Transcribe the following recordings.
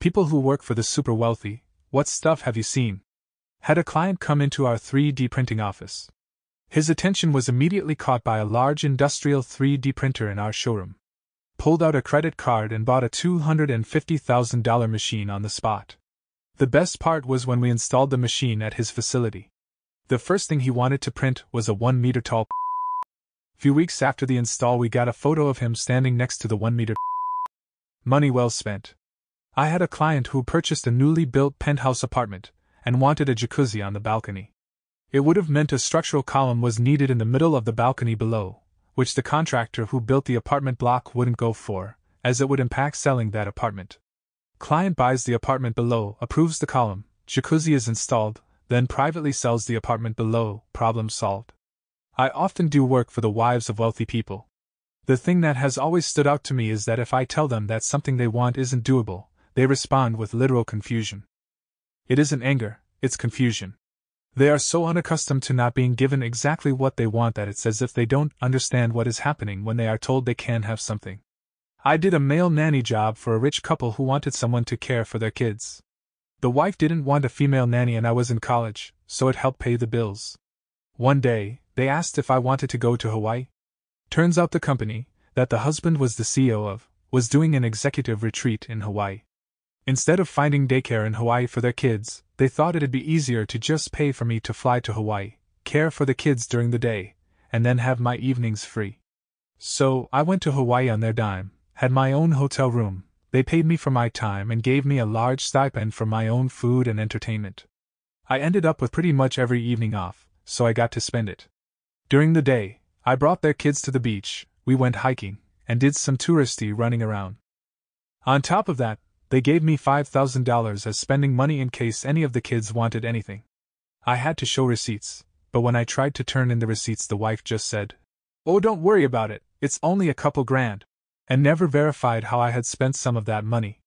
People who work for the super wealthy, what stuff have you seen? Had a client come into our 3D printing office. His attention was immediately caught by a large industrial 3D printer in our showroom. Pulled out a credit card and bought a $250,000 machine on the spot. The best part was when we installed the machine at his facility. The first thing he wanted to print was a 1 meter tall. Few weeks after the install, we got a photo of him standing next to the 1 meter. Money well spent. I had a client who purchased a newly built penthouse apartment and wanted a jacuzzi on the balcony. It would have meant a structural column was needed in the middle of the balcony below, which the contractor who built the apartment block wouldn't go for, as it would impact selling that apartment. Client buys the apartment below, approves the column, jacuzzi is installed, then privately sells the apartment below, problem solved. I often do work for the wives of wealthy people. The thing that has always stood out to me is that if I tell them that something they want isn't doable, they respond with literal confusion. It isn't anger, it's confusion. They are so unaccustomed to not being given exactly what they want that it's as if they don't understand what is happening when they are told they can have something. I did a male nanny job for a rich couple who wanted someone to care for their kids. The wife didn't want a female nanny and I was in college, so it helped pay the bills. One day, they asked if I wanted to go to Hawaii. Turns out the company, that the husband was the CEO of, was doing an executive retreat in Hawaii. Instead of finding daycare in Hawaii for their kids, they thought it'd be easier to just pay for me to fly to Hawaii, care for the kids during the day, and then have my evenings free. So, I went to Hawaii on their dime, had my own hotel room, they paid me for my time and gave me a large stipend for my own food and entertainment. I ended up with pretty much every evening off, so I got to spend it. During the day, I brought their kids to the beach, we went hiking, and did some touristy running around. On top of that, they gave me $5,000 as spending money in case any of the kids wanted anything. I had to show receipts, but when I tried to turn in the receipts the wife just said, "Oh, don't worry about it, it's only a couple grand," and never verified how I had spent some of that money.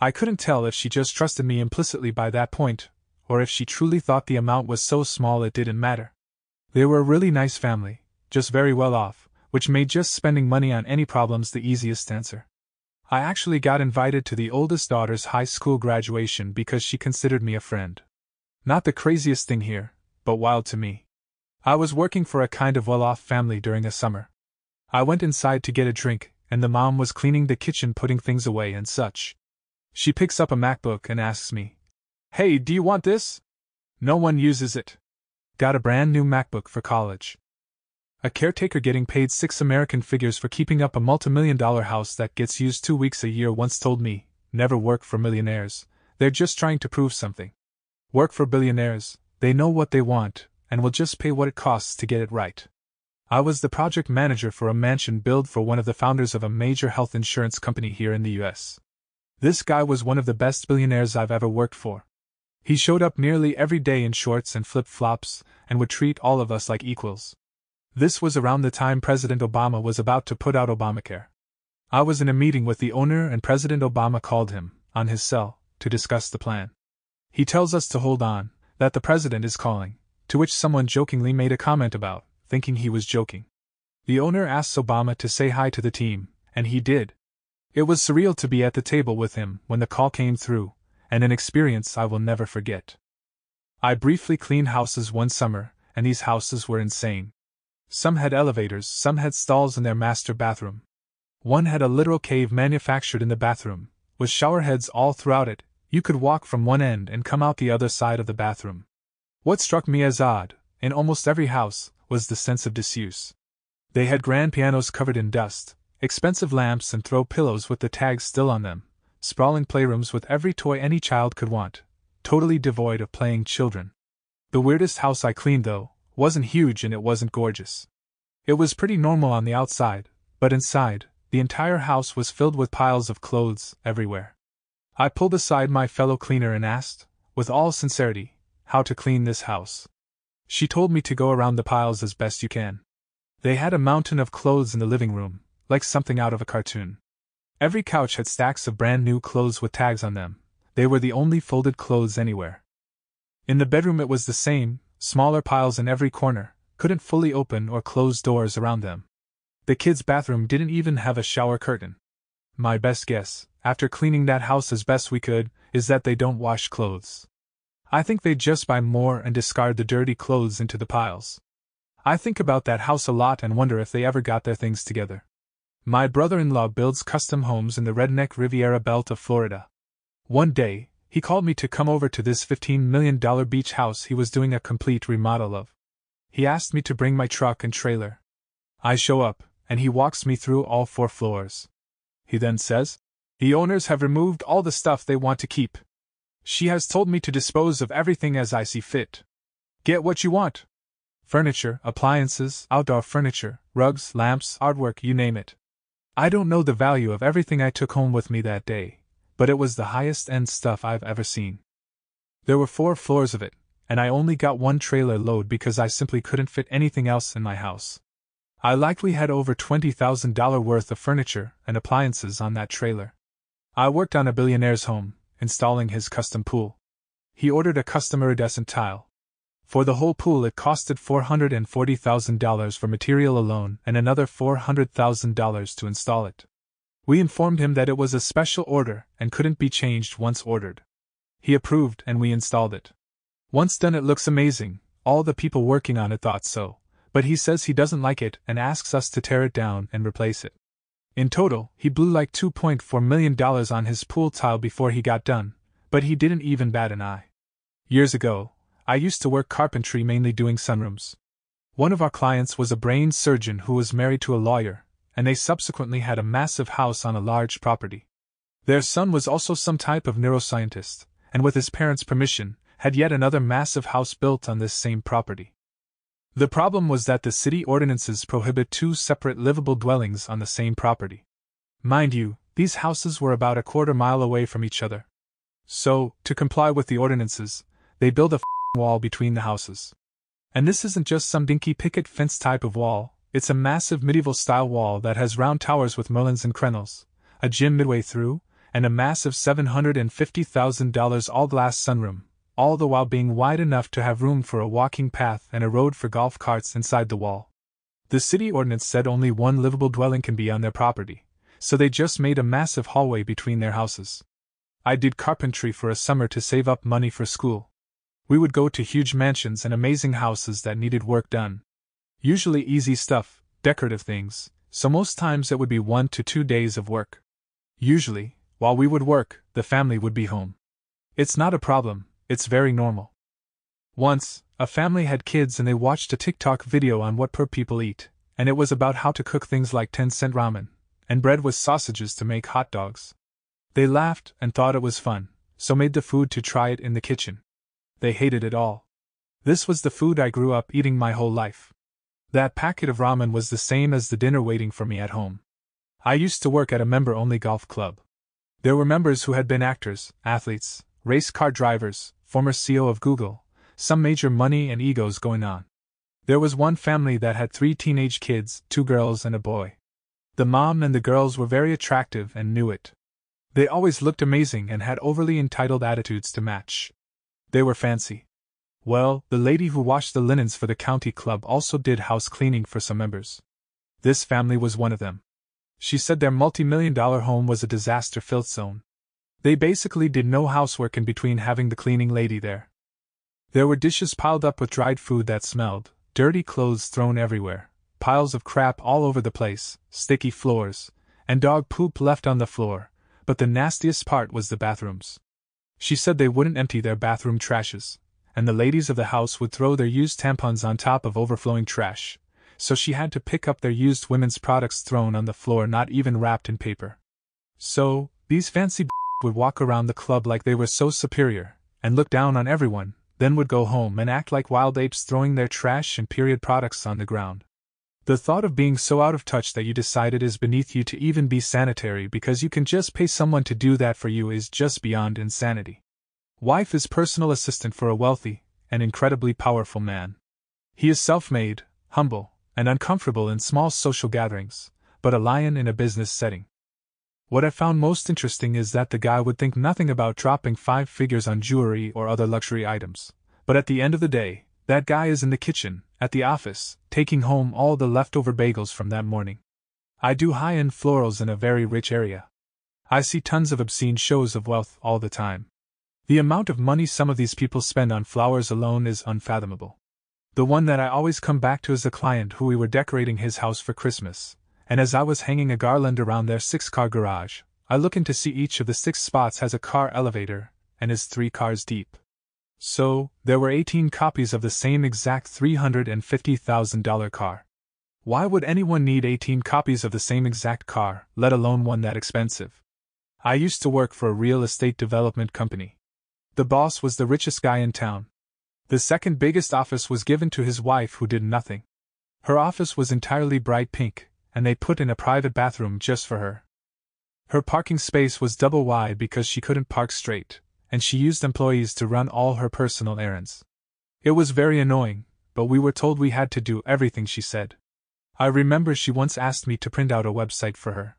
I couldn't tell if she just trusted me implicitly by that point, or if she truly thought the amount was so small it didn't matter. They were a really nice family, just very well off, which made just spending money on any problems the easiest answer. I actually got invited to the oldest daughter's high school graduation because she considered me a friend. Not the craziest thing here, but wild to me. I was working for a kind of well-off family during the summer. I went inside to get a drink, and the mom was cleaning the kitchen, putting things away and such. She picks up a MacBook and asks me, "Hey, do you want this?" No one uses it. Got a brand new MacBook for college. A caretaker getting paid 6 American figures for keeping up a multi-million-dollar house that gets used 2 weeks a year once told me, "Never work for millionaires, they're just trying to prove something. Work for billionaires, they know what they want, and will just pay what it costs to get it right." I was the project manager for a mansion build for one of the founders of a major health insurance company here in the US. This guy was one of the best billionaires I've ever worked for. He showed up nearly every day in shorts and flip-flops, and would treat all of us like equals. This was around the time President Obama was about to put out Obamacare. I was in a meeting with the owner and President Obama called him, on his cell, to discuss the plan. He tells us to hold on, that the president is calling, to which someone jokingly made a comment about, thinking he was joking. The owner asks Obama to say hi to the team, and he did. It was surreal to be at the table with him when the call came through, and an experience I will never forget. I briefly cleaned houses one summer, and these houses were insane. Some had elevators, some had stalls in their master bathroom. One had a literal cave manufactured in the bathroom, with shower heads all throughout it. You could walk from one end and come out the other side of the bathroom. What struck me as odd, in almost every house, was the sense of disuse. They had grand pianos covered in dust, expensive lamps and throw pillows with the tags still on them, sprawling playrooms with every toy any child could want, totally devoid of playing children. The weirdest house I cleaned, though, wasn't huge and it wasn't gorgeous. It was pretty normal on the outside, but inside, the entire house was filled with piles of clothes everywhere. I pulled aside my fellow cleaner and asked, with all sincerity, how to clean this house. She told me to go around the piles as best you can. They had a mountain of clothes in the living room, like something out of a cartoon. Every couch had stacks of brand new clothes with tags on them. They were the only folded clothes anywhere. In the bedroom it was the same, smaller piles in every corner, couldn't fully open or close doors around them. The kids' bathroom didn't even have a shower curtain. my best guess, after cleaning that house as best we could, is that they don't wash clothes. I think they just buy more and discard the dirty clothes into the piles. I think about that house a lot and wonder if they ever got their things together. My brother-in-law builds custom homes in the redneck Riviera belt of Florida. One day, he called me to come over to this $15 million beach house he was doing a complete remodel of. He asked me to bring my truck and trailer. I show up, and he walks me through all 4 floors. He then says, "The owners have removed all the stuff they want to keep. She has told me to dispose of everything as I see fit. Get what you want. Furniture, appliances, outdoor furniture, rugs, lamps, artwork, you name it." I don't know the value of everything I took home with me that day, but it was the highest-end stuff I've ever seen. There were 4 floors of it, and I only got 1 trailer load because I simply couldn't fit anything else in my house. I likely had over $20,000 worth of furniture and appliances on that trailer. I worked on a billionaire's home, installing his custom pool. He ordered a custom iridescent tile. For the whole pool it costed $440,000 for material alone and another $400,000 to install it. We informed him that it was a special order and couldn't be changed once ordered. He approved and we installed it. Once done it looks amazing, all the people working on it thought so, but he says he doesn't like it and asks us to tear it down and replace it. In total, he blew like $2.4 million on his pool tile before he got done, but he didn't even bat an eye. Years ago, I used to work carpentry mainly doing sunrooms. One of our clients was a brain surgeon who was married to a lawyer, and they subsequently had a massive house on a large property. Their son was also some type of neuroscientist, and with his parents' permission, had yet another massive house built on this same property. The problem was that the city ordinances prohibit 2 separate livable dwellings on the same property. Mind you, these houses were about a quarter mile away from each other. So, to comply with the ordinances, they build a wall between the houses. And this isn't just some dinky picket fence type of wall, it's a massive medieval-style wall that has round towers with merlins and crenels, a gym midway through, and a massive $750,000 all-glass sunroom, all the while being wide enough to have room for a walking path and a road for golf carts inside the wall. The city ordinance said only 1 livable dwelling can be on their property, so they just made a massive hallway between their houses. I did carpentry for a summer to save up money for school. We would go to huge mansions and amazing houses that needed work done. Usually easy stuff, decorative things, so most times it would be 1 to 2 days of work. Usually, while we would work, the family would be home. It's not a problem, it's very normal. Once, a family had kids and they watched a TikTok video on what poor people eat, and it was about how to cook things like 10-cent ramen, and bread with sausages to make hot dogs. They laughed and thought it was fun, so made the food to try it in the kitchen. They hated it all. This was the food I grew up eating my whole life. That packet of ramen was the same as the dinner waiting for me at home. I used to work at a member-only golf club. There were members who had been actors, athletes, race car drivers, former CEO of Google, some major money and egos going on. There was one family that had 3 teenage kids, 2 girls and a boy. The mom and the girls were very attractive and knew it. They always looked amazing and had overly entitled attitudes to match. They were fancy. Well, the lady who washed the linens for the county club also did house cleaning for some members. This family was one of them. She said their multi-million-dollar home was a disaster filth zone. They basically did no housework in between having the cleaning lady there. There were dishes piled up with dried food that smelled, dirty clothes thrown everywhere, piles of crap all over the place, sticky floors, and dog poop left on the floor, but the nastiest part was the bathrooms. She said they wouldn't empty their bathroom trashes, and the ladies of the house would throw their used tampons on top of overflowing trash, so she had to pick up their used women's products thrown on the floor not even wrapped in paper. So, these fancy would walk around the club like they were so superior, and look down on everyone, then would go home and act like wild apes throwing their trash and period products on the ground. The thought of being so out of touch that you decide it is beneath you to even be sanitary because you can just pay someone to do that for you is just beyond insanity. Wife is personal assistant for a wealthy and incredibly powerful man. He is self-made, humble, and uncomfortable in small social gatherings, but a lion in a business setting. What I found most interesting is that the guy would think nothing about dropping 5 figures on jewelry or other luxury items, but at the end of the day, that guy is in the kitchen, at the office, taking home all the leftover bagels from that morning. I do high-end florals in a very rich area. I see tons of obscene shows of wealth all the time. The amount of money some of these people spend on flowers alone is unfathomable. The one that I always come back to is a client who we were decorating his house for Christmas, and as I was hanging a garland around their 6-car garage, I look in to see each of the 6 spots has a car elevator, and is 3 cars deep. So, there were 18 copies of the same exact $350,000 car. Why would anyone need 18 copies of the same exact car, let alone one that expensive? I used to work for a real estate development company. The boss was the richest guy in town. The second biggest office was given to his wife, who did nothing. Her office was entirely bright pink, and they put in a private bathroom just for her. Her parking space was double wide because she couldn't park straight, and she used employees to run all her personal errands. It was very annoying, but we were told we had to do everything she said. I remember she once asked me to print out a website for her.